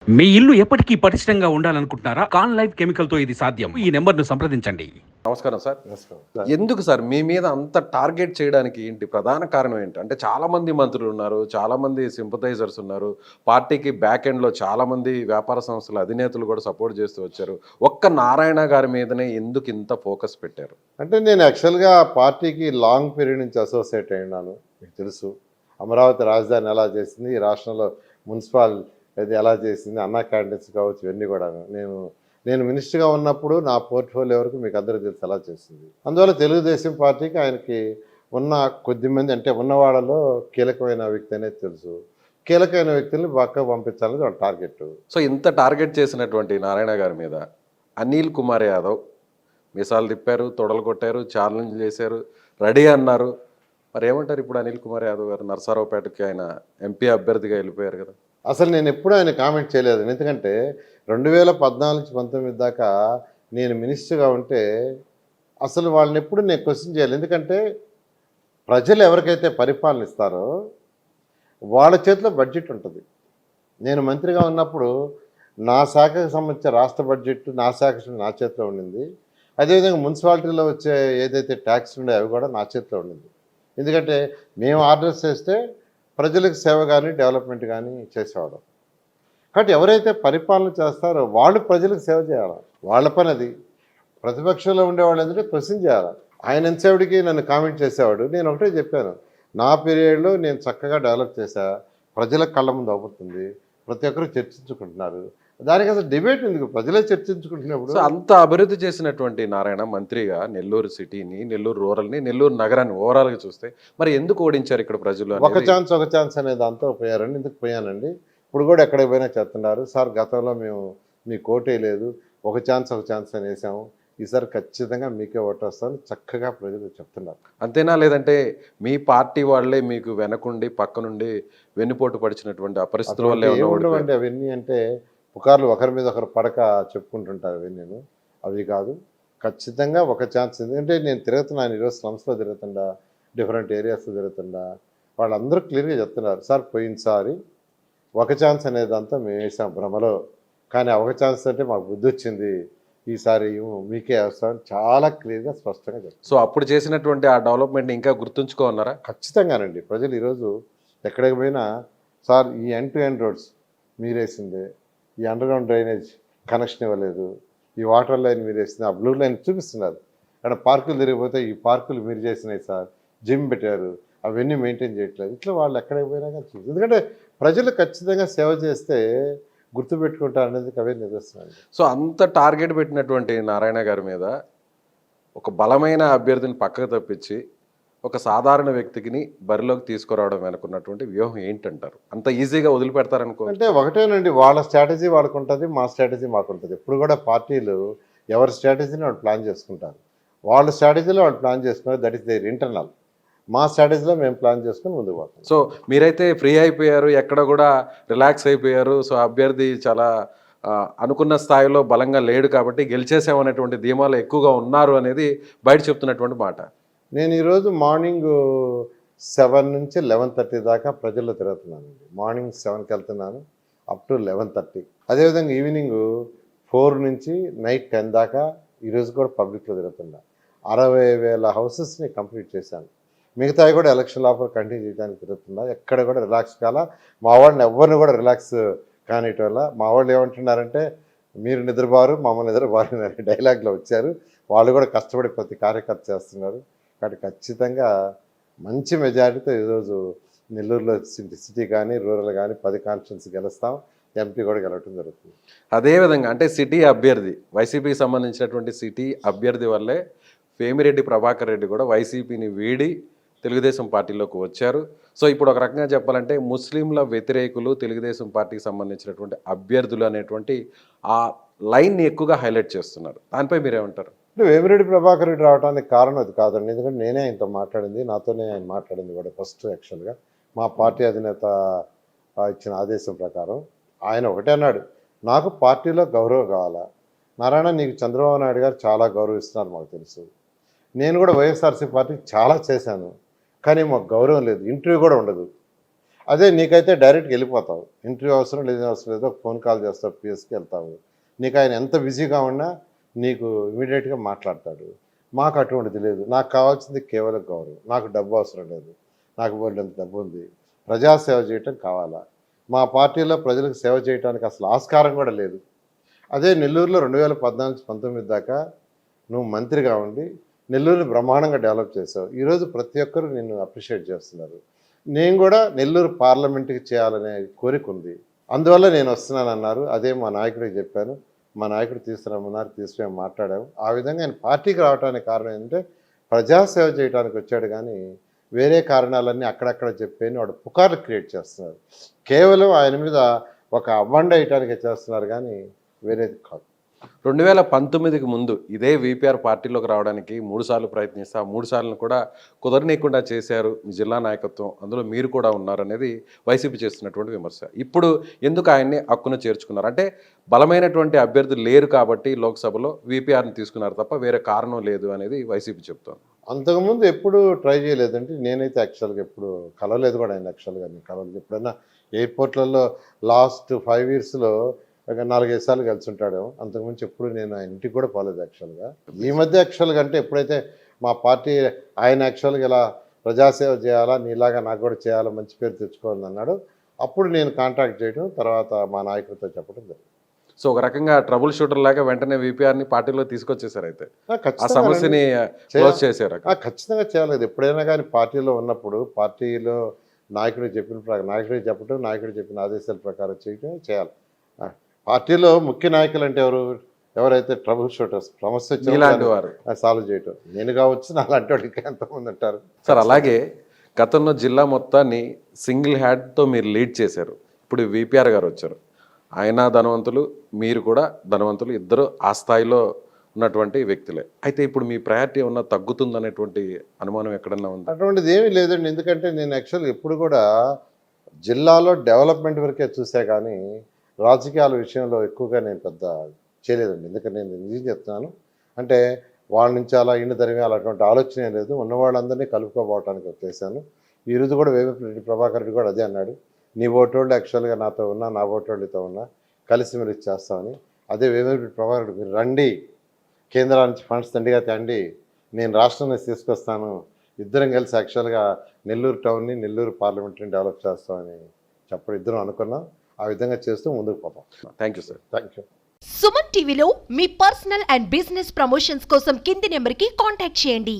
మీ ఇల్లు ఎప్పటికీ పటిష్టంగా ఉండాలనుకుంటున్నారా? కాన్ లైఫ్ కెమికల్ తో ఇది సాధ్యం. ఈ నెంబర్‌ను సంప్రదించండి. నమస్కారం సార్. నమస్కారం. ఎందుకు సార్ మీ మీద అంత టార్గెట్ చేయడానికి ఏంటి? ప్రధాన కారణం ఏంటి? అంటే చాలామంది మంత్రులున్నారు, చాలామంది సింపథైజర్స్ ఉన్నారు. పార్టీకి బ్యాక్ ఎండ్‌లో చాలామంది వ్యాపార సంస్థల అధినేతలు కూడా సపోర్ట్ చేస్తూ వచ్చారు. ఒక్క నారాయణ గారి మీదనే ఎందుకు ఇంత ఫోకస్ పెట్టారు? అంటే నేను యాక్చువల్‌గా పార్టీకి లాంగ్ పీరియడ్ నుంచి అసోసియేట్ అయ్యున్నాను. మీకు తెలుసు. అమరావతి రాజధాని ఎలా చేసింది, ఈ రాష్ట్రంలో మున్సిపల్ అది ఎలా చేసింది, అన్నా క్యాంటీన్స్ కావచ్చు, ఇవన్నీ కూడాను. నేను మినిస్టర్గా ఉన్నప్పుడు నా పోర్ట్ఫోలియో వరకు మీకు అందరికీ తెలుసు ఎలా చేసింది. అందువల్ల తెలుగుదేశం పార్టీకి ఆయనకి ఉన్న కొద్దిమంది అంటే ఉన్నవాళ్ళలో కీలకమైన వ్యక్తి అనేది తెలుసు. కీలకమైన వ్యక్తుల్ని పక్కకు పంపించాలనేది వాళ్ళ టార్గెట్. సో ఇంత టార్గెట్ చేసినటువంటి నారాయణ గారి మీద అనిల్ కుమార్ యాదవ్ మీసాలు తిప్పారు, తొడలు కొట్టారు, ఛాలెంజ్ చేశారు, రెడీ అన్నారు. మరి ఏమంటారు ఇప్పుడు అనిల్ కుమార్ యాదవ్ గారు? నరసరావుపేటకి ఆయన ఎంపీ అభ్యర్థిగా వెళ్ళిపోయారు కదా. అసలు నేను ఎప్పుడూ ఆయన కామెంట్ చేయలేదు. ఎందుకంటే 2014-19 దాకా నేను మినిస్టర్గా ఉంటే అసలు వాళ్ళని ఎప్పుడు నేను క్వశ్చన్ చేయాలి. ఎందుకంటే ప్రజలు ఎవరికైతే పరిపాలన ఇస్తారో వాళ్ళ చేతిలో బడ్జెట్ ఉంటుంది. నేను మంత్రిగా ఉన్నప్పుడు నా శాఖకు సంబంధించిన రాష్ట్ర బడ్జెట్ నా శాఖ నా చేతిలో ఉండింది. అదేవిధంగా మున్సిపాలిటీలో వచ్చే ఏదైతే ట్యాక్స్ ఉండే అవి కూడా నా చేతిలో ఉండింది. ఎందుకంటే మేము ఆర్డర్స్ చేస్తే ప్రజలకు సేవ కానీ డెవలప్మెంట్ కానీ చేసేవాళ్ళం. కాబట్టి ఎవరైతే పరిపాలన చేస్తారో వాళ్ళు ప్రజలకు సేవ చేయాలి. వాళ్ళ పని అది. ప్రతిపక్షంలో ఉండేవాళ్ళు ఏంటంటే క్వశ్చన్ చేయాలి. ఆయన ఎంతసేపటికి నన్ను కామెంట్ చేసేవాడు. నేను ఒకటే చెప్పాను, నా పీరియడ్లో నేను చక్కగా డెవలప్ చేశా, ప్రజల కళ్ళ ముందు అవుతుంది, ప్రతి ఒక్కరు చర్చించుకుంటున్నారు. దానికి అసలు డిబేట్ ఎందుకు? ప్రజలే చర్చించుకుంటున్నప్పుడు. సో అంత అభివృద్ధి చేసినటువంటి నారాయణ మంత్రిగా నెల్లూరు సిటీని, నెల్లూరు రూరల్ని, నెల్లూరు నగరాన్ని ఓవరాల్గా చూస్తే మరి ఎందుకు ఓడించారు ఇక్కడ ప్రజలు? ఒక ఛాన్స్ అనే దాంతో పోయారండి. ఎందుకు పోయానండి? ఇప్పుడు కూడా ఎక్కడికి పోయినా చెప్తున్నారు, సార్ గతంలో మేము మీకు ఓటేయలేదు, ఒక ఛాన్స్ అని వేసాము, ఈసారి ఖచ్చితంగా మీకే ఓటు వస్తామని చక్కగా ప్రజలు చెప్తున్నారు. అంతేనా? లేదంటే మీ పార్టీ వాళ్ళే మీకు వెనకుండి పక్కనుండి వెన్నుపోటు పడిచినటువంటి ఆ పరిస్థితుల వల్లే ఏముండవండి అవన్నీ. అంటే పుకార్లు ఒకరి మీద ఒకరు పడక చెప్పుకుంటుంటారు అవన్నీ. అవి కాదు, ఖచ్చితంగా ఒక ఛాన్స్. ఎందుకంటే నేను తిరుగుతున్నాను ఈరోజు స్లమ్స్లో తిరుగుతుండా, డిఫరెంట్ ఏరియాస్లో తిరుగుతుండా, వాళ్ళందరూ క్లియర్గా చెప్తున్నారు, సార్ పోయినసారి ఒక ఛాన్స్ అనేదంతా మేము వేసాం భ్రమలో, కానీ ఒక ఛాన్స్ అంటే మాకు బుద్ధి వచ్చింది, ఈసారి మీకే వేస్తామని చాలా క్లియర్గా స్పష్టంగా చెప్తారు. సో అప్పుడు చేసినటువంటి ఆ డెవలప్మెంట్ ఇంకా గుర్తుంచుకోన్నారా? ఖచ్చితంగానండి. ప్రజలు ఈరోజు ఎక్కడికి పోయినా, సార్ ఈ ఎండ్ టు ఎండ్ రోడ్స్ మీరేసిందే, ఈ అండర్గ్రౌండ్ డ్రైనేజ్ కనెక్షన్ ఇవ్వలేదు, ఈ వాటర్ లైన్ మీరు వేసింది, ఆ బ్లూ లైన్ చూపిస్తున్నారు. అక్కడ పార్కులు తిరిగిపోతే ఈ పార్కులు మీరు చేసినాయి సార్, జిమ్ పెట్టారు, అవన్నీ మెయింటైన్ చేయట్లేదు. ఇట్లా వాళ్ళు ఎక్కడికి పోయినా కానీ చూసి, ఎందుకంటే ప్రజలు ఖచ్చితంగా సేవ చేస్తే గుర్తుపెట్టుకుంటారు అనేది అవే నిదర్శనాలు. సో అంత టార్గెట్ పెట్టినటువంటి నారాయణ గారి మీద ఒక బలమైన అభ్యర్థిని పక్కకు తప్పించి ఒక సాధారణ వ్యక్తికి బరిలోకి తీసుకురావడం వెనుకున్నటువంటి వ్యూహం ఏంటంటారు? అంత ఈజీగా వదిలిపెడతారనుకో? అంటే ఒకటేనండి, వాళ్ళ స్ట్రాటజీ వాళ్ళకు ఉంటుంది, మా స్ట్రాటజీ మాకు ఉంటుంది. ఇప్పుడు కూడా పార్టీలు ఎవరి స్ట్రాటజీని వాళ్ళు ప్లాన్ చేసుకుంటారు. వాళ్ళ స్ట్రాటజీలో వాళ్ళు ప్లాన్ చేసుకున్నారు, దట్ ఈస్ దేర్ ఇంటర్నల్. మా స్ట్రాటజీలో మేము ప్లాన్ చేసుకుని ముందుకు పోతాం. సో మీరైతే ఫ్రీ అయిపోయారు, ఎక్కడ కూడా రిలాక్స్ అయిపోయారు. సో అభ్యర్థి చాలా అనుకున్న స్థాయిలో బలంగా లేడు కాబట్టి గెలిచేసామనేటువంటి ధీమాలు ఎక్కువగా ఉన్నారు అనేది బయట చెప్తున్నటువంటి మాట. నేను ఈరోజు మార్నింగ్ 7 నుంచి 11:30 దాకా ప్రజల్లో తిరుగుతున్నానండి. మార్నింగ్ 7కి వెళ్తున్నాను, అప్ టు 11:30. అదేవిధంగా ఈవినింగ్ 4 నుంచి నైట్ 10 దాకా ఈరోజు కూడా పబ్లిక్లో తిరుగుతున్నా. 60,000 హౌసెస్ని కంప్లీట్ చేశాను. మిగతావి కూడా ఎలక్షన్ లోపల కంటిన్యూ చేయడానికి తిరుగుతున్నా. ఎక్కడ కూడా రిలాక్స్ కాల. మా వాళ్ళని ఎవరిని కూడా రిలాక్స్ కానిటోళ్ళ. మా వాళ్ళు ఏమంటున్నారంటే, మీరు నిద్రబారు మమ్మల్ని నిద్రబారు అనే డైలాగ్లో వచ్చారు. వాళ్ళు కూడా కష్టపడి ప్రతి కార్యకర్త చేస్తున్నారు. కాబట్టి ఖచ్చితంగా మంచి మెజారిటీతో ఈరోజు నెల్లూరులో సిటీ కానీ రూరల్ కానీ 10 కాన్స్టిట్యున్సీ గెలుస్తాం. ఎంపీ కూడా గెలవటం జరుగుతుంది. అదేవిధంగా అంటే సిటీ అభ్యర్థి, వైసీపీకి సంబంధించినటువంటి సిటీ అభ్యర్థి వల్లే వేమిరెడ్డి ప్రభాకర్ రెడ్డి కూడా వైసీపీని వీడి తెలుగుదేశం పార్టీలోకి వచ్చారు. సో ఇప్పుడు ఒక రకంగా చెప్పాలంటే ముస్లింల వ్యతిరేకులు తెలుగుదేశం పార్టీకి సంబంధించినటువంటి అభ్యర్థులు అనేటువంటి ఆ లైన్ని ఎక్కువగా హైలైట్ చేస్తున్నారు. దానిపై మీరేమంటారు? వేమిరెడ్డి ప్రభాకర్ రెడ్డి రావడానికి కారణం అది కాదండి. ఎందుకంటే నేనే ఆయనతో మాట్లాడింది, నాతోనే ఆయన మాట్లాడింది కూడా ఫస్ట్. యాక్చువల్గా మా పార్టీ అధినేత ఇచ్చిన ఆదేశం ప్రకారం ఆయన ఒకటే అన్నాడు, నాకు పార్టీలో గౌరవం కావాలా నారాయణ, నీకు చంద్రబాబు నాయుడు గారు చాలా గౌరవిస్తున్నారు మాకు తెలుసు, నేను కూడా వైఎస్ఆర్సీ పార్టీ చాలా చేశాను, కానీ మాకు గౌరవం లేదు, ఇంటర్వ్యూ కూడా ఉండదు. అదే నీకైతే డైరెక్ట్గా వెళ్ళిపోతావు, ఇంటర్వ్యూ అవసరం లేదు, అవసరం లేదు, ఒక ఫోన్ కాల్ చేస్తావు, పిఎస్కి వెళ్తావు. నీకు ఆయన ఎంత బిజీగా ఉన్నా నీకు ఇమీడియట్గా మాట్లాడతాడు. మాకు అటువంటిది లేదు. నాకు కావాల్సింది కేవలం గౌరవం. నాకు డబ్బు అవసరం లేదు, నాకు బోల్డంత డబ్బు ఉంది, ప్రజాసేవ చేయటం కావాలా. మా పార్టీలో ప్రజలకు సేవ చేయడానికి అసలు ఆస్కారం కూడా లేదు. అదే నెల్లూరులో 2014-19 దాకా నువ్వు మంత్రిగా ఉండి నెల్లూరుని బ్రహ్మాండంగా డెవలప్ చేసావు. ఈరోజు ప్రతి ఒక్కరూ నిన్ను అప్రిషియేట్ చేస్తున్నారు. నేను కూడా నెల్లూరు పార్లమెంట్కి చేయాలనే కోరిక ఉంది, అందువల్ల నేను వస్తున్నానన్నారు. అదే మా నాయకుడికి చెప్పాను, మా నాయకుడు తీసుకురమ్మన్నారు, తీసుకుని మాట్లాడాము. ఆ విధంగా ఆయన పార్టీకి రావడానికి కారణం ఏంటంటే ప్రజాసేవ చేయడానికి వచ్చాడు, కానీ వేరే కారణాలన్నీ అక్కడక్కడ చెప్పేని వాడు పుకార్లు క్రియేట్ చేస్తున్నారు. కేవలం ఆయన మీద ఒక అవ్వండ వేయటానికే చేస్తున్నారు, కానీ వేరేది కాదు. 2019కి ముందు ఇదే వీపీఆర్ పార్టీలోకి రావడానికి 3 సార్లు ప్రయత్నిస్తే ఆ 3 సార్లను కూడా కుదరనీయకుండా చేశారు మీ జిల్లా నాయకత్వం, అందులో మీరు కూడా ఉన్నారనేది వైసీపీ చేస్తున్నటువంటి విమర్శ. ఇప్పుడు ఎందుకు ఆయన్ని హక్కున చేర్చుకున్నారు? అంటే బలమైనటువంటి అభ్యర్థులు లేరు కాబట్టి లోక్సభలో వీపీఆర్ని తీసుకున్నారు తప్ప వేరే కారణం లేదు అనేది వైసీపీ చెప్తోంది. అంతకుముందు ఎప్పుడు ట్రై చేయలేదంటే నేనైతే యాక్చువల్గా ఎప్పుడు కలవలేదు కూడా ఆయన. యాక్చువల్గా నేను కలవలేదు. ఎప్పుడైనా ఎయిర్పోర్ట్లలో లాస్ట్ 5 ఇయర్స్లో ఒక 4-5 సార్లు కలిసి ఉంటాడేమో, అంతకుముందు ఎప్పుడు నేను ఆయన ఇంటికి కూడా పోలేదు యాక్చువల్గా. ఈ మధ్య యాక్చువల్గా అంటే ఎప్పుడైతే మా పార్టీ ఆయన యాక్చువల్గా ఇలా ప్రజాసేవ చేయాలా, నీలాగా నాకు కూడా చేయాలా, మంచి పేరు తెచ్చుకోవాలని అన్నాడు, అప్పుడు నేను కాంటాక్ట్ చేయడం, తర్వాత మా నాయకుడితో చెప్పడం జరిగింది. సో ఒక రకంగా ట్రబుల్ షూటర్ లాగా వెంటనే వీపీఆర్ని పార్టీలో తీసుకొచ్చేసారు. అయితే ఆ ఖచ్చితంగా సమస్యని క్లోజ్ చేశారు. ఖచ్చితంగా చేయాలి. ఎప్పుడైనా కానీ పార్టీలో ఉన్నప్పుడు పార్టీలో నాయకుడికి చెప్పడం, నాయకుడు చెప్పిన ఆదేశాల ప్రకారం చేయడం చేయాలి. పార్టీలో ముఖ్య నాయకులు అంటే ఎవరైతే ట్రబుల్ షూటర్స్, సమస్య ఇలాంటి వారు సాల్వ్ చేయటం, నేను కావచ్చు, నా అలాంటి వాళ్ళు ఇంకా ఎంతమంది ఉంటారు సార్. అలాగే గతంలో జిల్లా మొత్తాన్ని సింగిల్ హ్యాండ్తో మీరు లీడ్ చేశారు. ఇప్పుడు వీపీఆర్ గారు వచ్చారు, ఆయన ధనవంతులు, మీరు కూడా ధనవంతులు, ఇద్దరు ఆ స్థాయిలో ఉన్నటువంటి వ్యక్తులే. అయితే ఇప్పుడు మీ ప్రయారిటీ ఏమన్నా తగ్గుతుందనేటువంటి అనుమానం ఎక్కడన్నా ఉంది? అటువంటిది ఏమీ లేదండి. ఎందుకంటే నేను యాక్చువల్గా ఎప్పుడు కూడా జిల్లాలో డెవలప్మెంట్ వరకే చూసా, కానీ రాజకీయాల విషయంలో ఎక్కువగా నేను పెద్ద చేయలేదండి. ఎందుకంటే నేను నిజం చెప్తున్నాను, అంటే వాళ్ళ నుంచి అలా ఇండి తరిమేయాలి అటువంటి ఆలోచనే లేదు. ఉన్న వాళ్ళందరినీ కలుపుకోబోవటానికి వచ్చేసాను. ఈరోజు కూడా వేమిరెడ్డి ప్రభాకర్ రెడ్డి కూడా అదే అన్నాడు, నీ ఓటోళ్ళు యాక్చువల్గా నాతో ఉన్నా, నా ఓటోళ్ళతో ఉన్నా, కలిసిమెలిసి చేస్తామని. అదే వేమిరెడ్డి ప్రభాకర్ రెడ్డి, మీరు రండి, కేంద్రాల నుంచి ఫండ్స్ తండ్రిగా తేండి, నేను రాష్ట్రం నుంచి తీసుకొస్తాను, ఇద్దరం కలిసి యాక్చువల్గా నెల్లూరు టౌన్ని, నెల్లూరు పార్లమెంట్ని డెవలప్ చేస్తామని చెప్పడం ఇద్దరం అనుకున్నాం. ఆ విధంగా చేస్తూ ముందుకు పోతాం. Thank you sir. Thank you. Suman టీవీలో మీ పర్సనల్ అండ్ బిజినెస్ ప్రమోషన్స్ కోసం కింది నెంబర్కి కాంటాక్ట్ చేయండి.